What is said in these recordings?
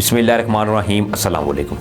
बिस्मिल्लाहिर्रहमानिर्रहीम। अस्सलाम वालेकुम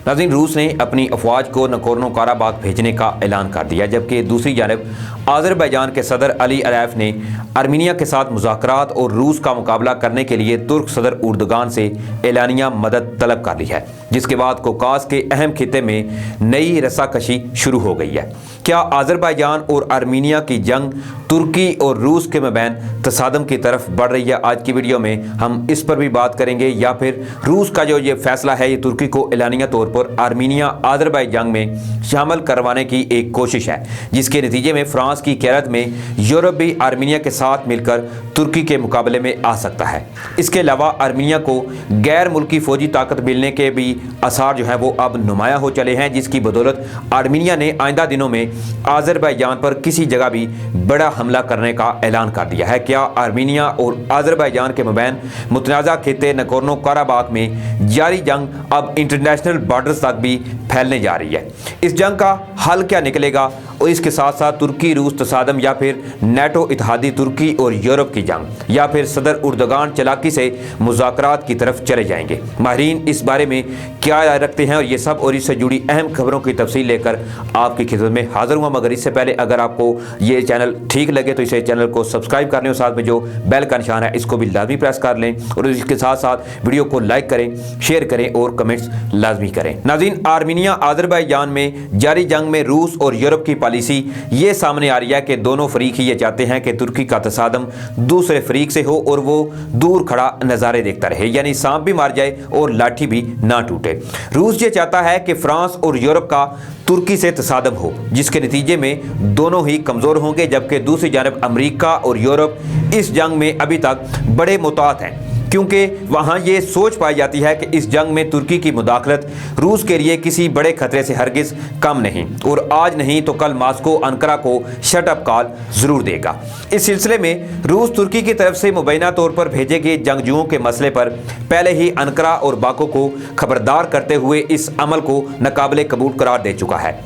नाज़रीन, रूस ने अपनी अफवाज को नकोर्नो काराबाग भेजने का ऐलान कर दिया, जबकि दूसरी जानब आज़रबाईजान के सदर अली अलाइफ ने आर्मीनिया के साथ मुज़ाकरात और रूस का मुकाबला करने के लिए तुर्क सदर उर्दगान से एलानिया मदद तलब कर ली है, जिसके बाद कोकास के अहम खिते में नई रस्साकशी शुरू हो गई है। क्या आज़रबाईजान और आर्मीनिया की जंग तुर्की और रूस के मबैन तसादम की तरफ बढ़ रही है? आज की वीडियो में हम इस पर भी बात करेंगे, या फिर रूस का जो ये फैसला है ये तुर्की को एलानिया तौर पर आर्मीनिया आज़रबाईजान में शामिल करवाने की एक कोशिश है, जिसके नतीजे में फ्रांस की क़यादत में यूरोप भी आर्मीनिया के साथ मिलकर तुर्की के मुकाबले में आ सकता है। इसके अलावा आर्मीनिया को गैर मुल्की फौजी ताकत मिलने के भी आसार जो है वो अब नुमाया हो चले हैं, जिसकी बदौलत आर्मीनिया ने आइंदा दिनों में आज़रबाईजान पर किसी जगह भी बड़ा हमला करने का ऐलान कर दिया है। क्या आर्मीनिया और आज़रबाईजान के मबैन मुतनाज़ा खिते नकोर्नो काराबाग में जारी जंग अब इंटरनेशनल बॉर्डर्स तक भी फैलने जा रही है? इस जंग का हल क्या निकलेगा, और इसके साथ साथ तुर्की रूस तसादम, या फिर नेटो इत्तेहादी तुर्की और यूरोप की जंग, या फिर सदर उर्दगान चालाकी से मुज़ाकरात की तरफ चले जाएंगे? माहिरीन इस बारे में क्या राय रखते हैं, और ये सब और इससे जुड़ी अहम खबरों की तफसील लेकर आपकी खिदमत में हाजिर हुआ। मगर इससे पहले अगर आपको ये चैनल ठीक लगे तो इसे चैनल को सब्सक्राइब कर लें, और साथ में जो बेल का निशान है इसको भी लाजमी प्रेस कर लें, और इसके साथ साथ वीडियो को लाइक करें, शेयर करें और कमेंट्स लाजमी करें। नाज़रीन, आर्मीनिया आज़रबाईजान में जारी जंग में रूस और यूरोप की पॉलिसी ये सामने आ रही है कि दोनों फरीक ही ये चाहते हैं कि तुर्की का तसादम दूसरे फरीक से हो और वो दूर खड़ा नज़ारे देखता रहे, यानी सांप भी मार जाए और लाठी भी ना टूटे। रूस ये चाहता है कि फ्रांस और यूरोप का तुर्की से तसादम हो, जिसके नतीजे में दोनों ही कमज़ोर होंगे, जबकि दूसरी जानब अमेरिका और यूरोप इस जंग में अभी तक बड़े मुतात हैं, क्योंकि वहाँ ये सोच पाई जाती है कि इस जंग में तुर्की की मुदाखलत रूस के लिए किसी बड़े खतरे से हरगिज़ कम नहीं, और आज नहीं तो कल मास्को अंकारा को शट अप कॉल ज़रूर देगा। इस सिलसिले में रूस तुर्की की तरफ से मुबैना तौर पर भेजे गए जंगजुओं के मसले पर पहले ही अंकारा और बाको को खबरदार करते हुए इस अमल को नाकाबिले कबूल करार दे चुका है।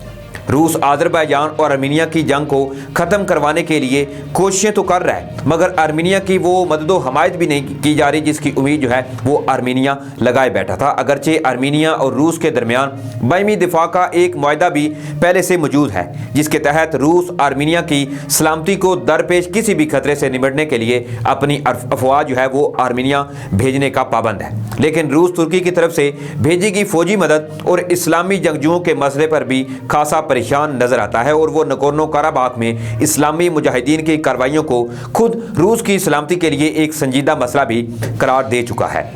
रूस आज़रबाईजान और आर्मीनिया की जंग को ख़त्म करवाने के लिए कोशिशें तो कर रहा है, मगर आर्मीनिया की वो मदद व हमायत भी नहीं की जा रही जिसकी उम्मीद जो है वो आर्मीनिया लगाए बैठा था। अगरचे आर्मीनिया और रूस के दरमियान बाहमी दिफा का एक मुआहदा भी पहले से मौजूद है, जिसके तहत रूस आर्मीनिया की सलामती को दरपेश किसी भी खतरे से निपटने के लिए अपनी अफवाज जो है वो आर्मीनिया भेजने का पाबंद है। लेकिन रूस तुर्की की तरफ से भेजी गई फौजी मदद और इस्लामी जंगजुओं के मसले पर भी खासा परेशान नजर आता है, और वो नकोर्नो काराबाग में इस्लामी मुजाहिदीन की कार्रवाइयों को खुद रूस की सलामती के लिए एक संजीदा मसला भी करार दे चुका है।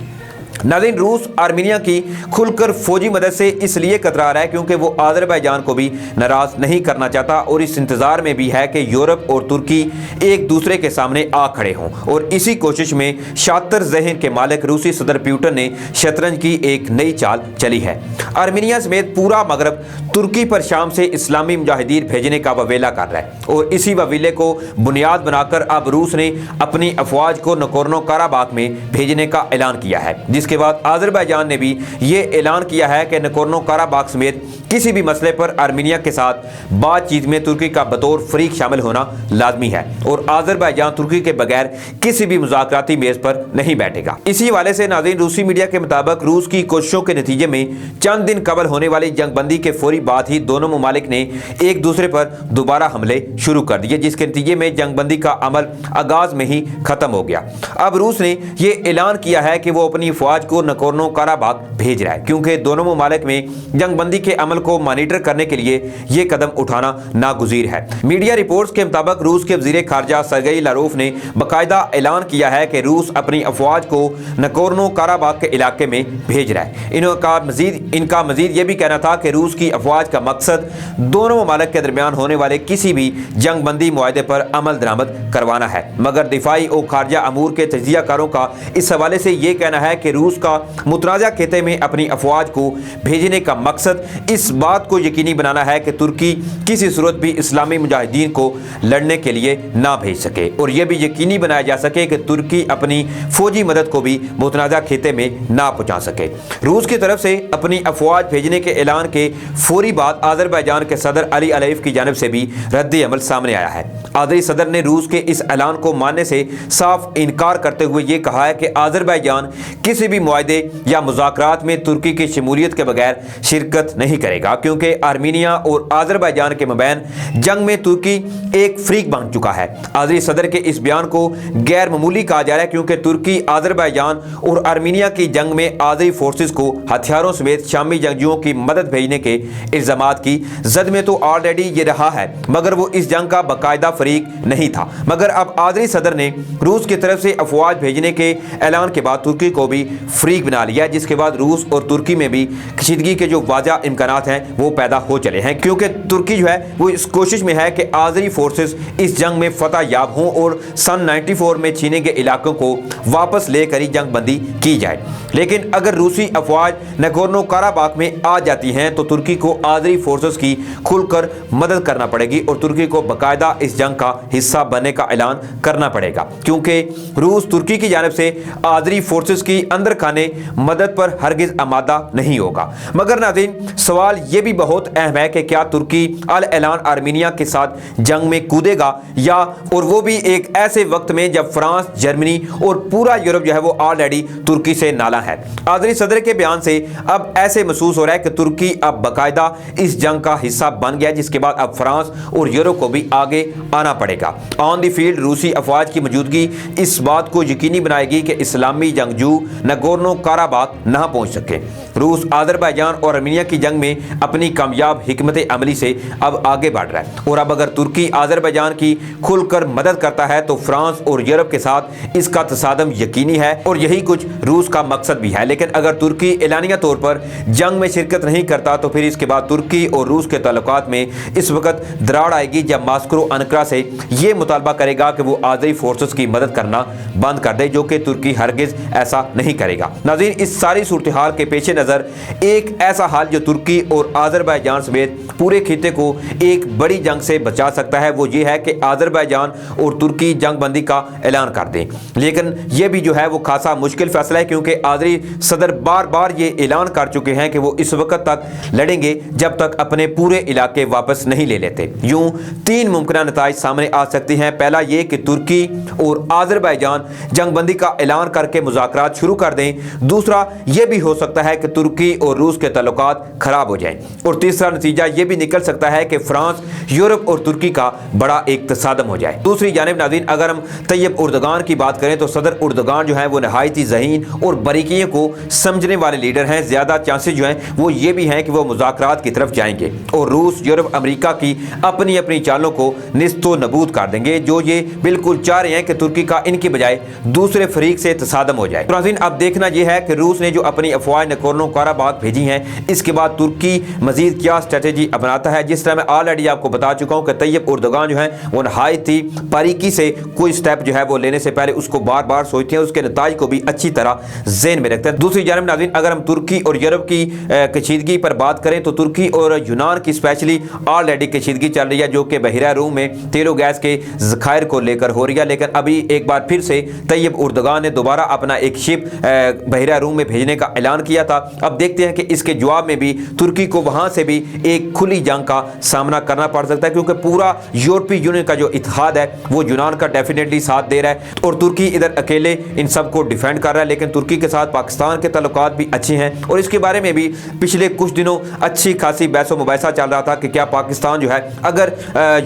नाज़रीन, रूस आर्मीनिया की खुलकर फौजी मदद से इसलिए कतरा रहा है क्योंकि वो आज़रबाईजान को भी नाराज नहीं करना चाहता, और इस इंतज़ार में भी है कि यूरोप और तुर्की एक दूसरे के सामने आ खड़े हों, और इसी कोशिश में शातिर जहन के मालिक रूसी सदर पुतिन ने शतरंज की एक नई चाल चली है। आर्मीनिया समेत पूरा मगरब तुर्की पर शाम से इस्लामी मुजाहिदीन भेजने का ववेला कर रहा है, और इसी ववीले को बुनियाद बनाकर अब रूस ने अपनी अफवाज को नकोर्नो काराबाग में भेजने का ऐलान किया है, जिसके बाद आज़रबाईजान ने भी ये ऐलान किया है कि नकोर्नो काराबाग समेत किसी भी मसले पर आर्मीनिया के साथ बातचीत में तुर्की का बतौर फरीक शामिल होना लाजमी है, और आज़रबाईजान तुर्की के बगैर किसी भी मुज़ाकराती मेज़ पर नहीं बैठेगा। इसी हवाले से नाज़रीन, रूसी मीडिया के मुताबिक रूस की कोशिशों के नतीजे में चंद दिन कबल होने वाली जंगबंदी के फौरी बाद ही दोनों ममालिक ने एक दूसरे पर दोबारा हमले शुरू कर दिए, जिसके नतीजे में जंगबंदी का अमल आगाज में ही खत्म हो गया। अब रूस ने यह ऐलान किया है कि वो अपनी फौज को नकोर्नो काराबाग भेज रहा है, क्योंकि दोनों ममालिक में जंगबंदी के अमल को मॉनिटर करने के लिए यह कदम उठाना नागुज़ीर है। मीडिया रिपोर्ट्स के मुताबिक रूस के वज़ीर खारजा सरगेई लारोफ ने बाकायदा ऐलान किया है कि रूस अपनी अफवाज को नकोर्नो काराबाग के इलाके में भेज रहा है। इनका मजीद यह भी कहना था कि रूस की अफवाज का मकसद दोनों ममालिक के दरमियान होने वाले किसी भी जंगबंदी मुआहदे पर अमल दरामद करवाना है, मगर दिफाई और खारजा अमूर के तजियाकारों का इस हवाले से यह कहना है कि रूस का मुतनाज़ा खिते में अपनी अफवाज को भेजने का मकसद इस बात को यकीनी बनाना है कि तुर्की किसी सूरत भी इस्लामी मुजाहिदीन को लड़ने के लिए ना भेज सके, और यह भी यकीनी बनाया जा सके कि तुर्की अपनी फौजी मदद को भी मुतनाज़ा खिते में ना पहुँचा सके। रूस की तरफ से अपनी अफवाज भेजने के ऐलान के फौरी बाद आज़रबाईजान के सदर अली अलाइफ की जानिब से भी रद्द अमल सामने आया है। आज़री सदर ने रूस के इस ऐलान को मानने से साफ इनकार करते हुए ये कहा है कि आज़रबाईजान किसी भी بھی معاہدے یا مذاکرات میں ترکی کی شمولیت کے بغیر شرکت نہیں کرے گا، کیونکہ آرمینیا اور آذربائیجان کے مابین جنگ میں ترکی ایک فریق بن چکا ہے۔ آذری صدر کے اس بیان کو غیر معمولی کہا جا رہا ہے، کیونکہ ترکی آذربائیجان اور آرمینیا کی جنگ میں آذری فورسز کو ہتھیاروں سمیت شامی جنگجوؤں کی مدد بھیجنے کے الزامات کی زد میں تو آلریڈی یہ رہا ہے، مگر وہ اس جنگ کا باقاعدہ فریق نہیں تھا۔ مگر اب آذری صدر نے روس کی طرف سے افواج بھیجنے کے اعلان کے بعد ترکی کو بھی فریق بنا لیا، جس کے بعد روس اور ترکی میں بھی کشیدگی کے جو واضح امکانات ہیں وہ پیدا ہو چلے ہیں، کیونکہ ترکی جو ہے وہ اس کوشش میں ہے کہ آذری فورسز اس جنگ میں فتح یاب ہوں اور سن 94 میں چھینے گئے علاقوں کو واپس لے کر ہی جنگ بندی کی جائے۔ لیکن اگر روسی افواج نگورنو کاراباخ میں آ جاتی ہیں تو ترکی کو آذری فورسز کی کھل کر مدد کرنا پڑے گی اور ترکی کو باقاعدہ اس جنگ کا حصہ بننے کا اعلان کرنا پڑے گا، کیونکہ روس ترکی کی جانب سے آذری فورسز کی اندر کھانے مدد پر ہرگز آمادہ نہیں ہوگا۔ مگر ناظرین، سوال یہ بھی بہت اہم ہے کہ کیا ترکی اعلان آرمینیا کے ساتھ جنگ میں کودے گا، یا اور وہ بھی ایک ایسے وقت میں جب فرانس، جرمنی اور پورا یورپ جو ہے وہ آلریڈی ترکی سے نالاں ہے۔ آذری صدر کے بیان سے اب ایسے محسوس ہو رہا ہے کہ ترکی اب باقاعدہ اس جنگ کا حصہ بن گیا، جس کے بعد اب فرانس اور یورپ کو بھی آگے آنا پڑے گا۔ آن دی فیلڈ روسی افواج کی موجودگی اس بات کو یقینی بنائے گی کہ اسلامی جنگجو نگورنو کاراباخ نہ پہنچ سکے۔ روس آذربائیجان اور آرمینیا کی جنگ میں اپنی کامیاب حکمت عملی سے اب آگے بڑھ رہا ہے، اور اب اگر ترکی آذربائیجان کی کھل کر مدد کرتا ہے تو فرانس اور یورپ کے ساتھ اس کا تصادم یقینی ہے، اور یہی کچھ روس کا مقصد بھی ہے۔ لیکن اگر ترکی اعلانیہ طور پر جنگ میں شرکت نہیں کرتا تو پھر اس کے بعد ترکی اور روس کے تعلقات میں اس وقت دراڑ آئے گی جب ماسکو انقرہ سے یہ مطالبہ کرے گا کہ وہ آذری فورسز کی مدد کرنا بند کر دے، جو کہ ترکی ہرگز ایسا نہیں کرے گا۔ ناظرین، اس ساری صورتحال کے پیش نظر ایک ایسا حال جو ترکی اور آذربائیجان سمیت پورے خطے کو ایک بڑی جنگ سے بچا سکتا ہے وہ یہ ہے کہ آذربائیجان اور ترکی جنگ بندی کا اعلان کر دیں۔ لیکن یہ بھی جو ہے وہ خاصا مشکل فیصلہ ہے، کیونکہ آذری صدر بار بار یہ اعلان کر چکے ہیں کہ وہ اس وقت تک لڑیں گے جب تک اپنے پورے علاقے واپس نہیں لے لیتے۔ یوں تین ممکنہ نتائج سامنے آ سکتے ہیں۔ پہلا یہ کہ ترکی اور آذربائیجان جنگ بندی کا اعلان کر کے مذاکرات شروع کر دیں، دوسرا یہ بھی ہو سکتا ہے کہ ترکی اور روس کے تعلقات خراب ہو جائیں، اور تیسرا نتیجہ یہ بھی نکل سکتا ہے کہ فرانس، یورپ اور ترکی کا بڑا ایک تصادم ہو جائے۔ دوسری جانب ناظرین، اگر ہم طیب اردگان کی بات کریں تو صدر اردگان جو ہیں وہ نہایت ہی ذہین اور باریکیوں کو سمجھنے والے لیڈر ہیں۔ زیادہ چانسز جو ہیں وہ یہ بھی ہیں کہ وہ مذاکرات کی طرف جائیں گے اور روس، یورپ، امریکہ کی اپنی اپنی چالوں کو نیست و نابود کر دیں گے، جو یہ بالکل چاہ رہے ہیں کہ ترکی کا ان کی بجائے دوسرے فریق سے تصادم ہو جائے۔ ناظرین، اب دیکھنا یہ ہے کہ روس نے جو اپنی افواج نگورنو کاراباخ بھیجی ہیں، اس کے بعد ترکی مزید کیا اسٹریٹجی اپناتا ہے۔ جس طرح میں آلریڈی آپ کو بتا چکا ہوں کہ طیب اردگان جو ہیں وہ نہایت ہی باریکی سے کوئی سٹیپ جو ہے وہ لینے سے پہلے اس کو بار بار سوچتے ہیں، اس کے نتائج کو بھی اچھی طرح ذہن میں رکھتے ہیں۔ دوسری جانب ناظرین، اگر ہم ترکی اور یورپ کی کشیدگی پر بات کریں تو ترکی اور یونان کی اسپیشلی آلریڈی کشیدگی چل رہی ہے، جو کہ بحیرہ روم میں تیل و گیس کے ذخائر کو لے کر ہو رہی ہے۔ لیکن ابھی ایک بار پھر سے طیب اردگان نے دوبارہ اپنا ایک شپ بحیرہ روم میں بھیجنے کا اعلان کیا تھا۔ اب دیکھتے ہیں کہ اس کے جواب میں بھی ترکی کو وہاں سے بھی ایک کھلی جنگ کا سامنا کرنا پڑ سکتا ہے، کیونکہ پورا یورپی یونین کا جو اتحاد ہے وہ یونان کا ڈیفینیٹلی ساتھ دے رہا ہے، اور ترکی ادھر اکیلے ان سب کو ڈیفینڈ کر رہا ہے۔ لیکن ترکی کے ساتھ پاکستان کے تعلقات بھی اچھے ہیں، اور اس کے بارے میں بھی پچھلے کچھ دنوں اچھی خاصی بحث و مباحثہ چل رہا تھا کہ کیا پاکستان جو ہے اگر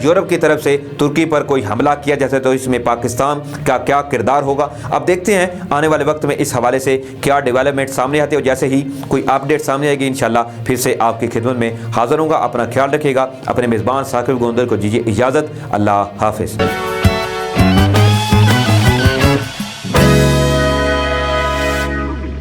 یورپ کی طرف سے ترکی پر کوئی حملہ کیا جاتا ہے تو اس میں پاکستان کا کیا کردار ہوگا۔ اب دیکھتے ہیں آنے والے وقت میں اس حوالے سے کیا ڈیولپمنٹ سامنے آتے ہیں، اور جیسے ہی کوئی اپڈیٹ سامنے آئے گی انشاءاللہ پھر سے آپ کی خدمت میں حاضر ہوں گا۔ اپنا خیال رکھیے گا۔ اپنے میزبان ثاقب گوندر کو دیجیے اجازت۔ اللہ حافظ۔